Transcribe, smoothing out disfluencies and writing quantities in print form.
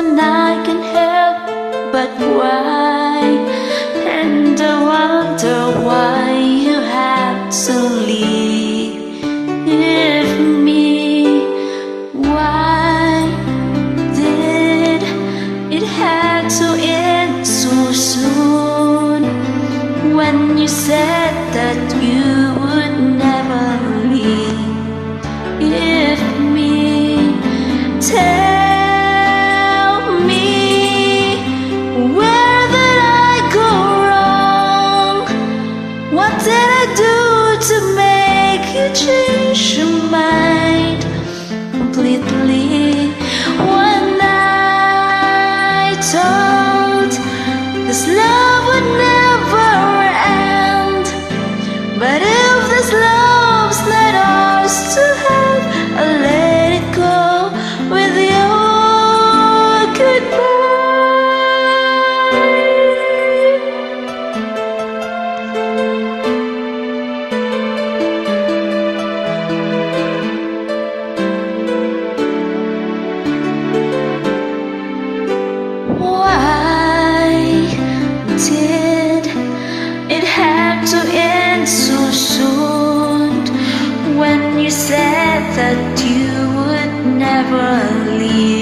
and I can help but why. And I wonder why you had to leave me. Why did it have to end so soon? When you said that you would never leave me, tell me, where did I go wrong? What did I do to make you change your mind completely? When I thought this love would never end, but if this love's not ours to have, I'll let it go with your goodbye. Why did it have to end so soon? When you said that you would never leave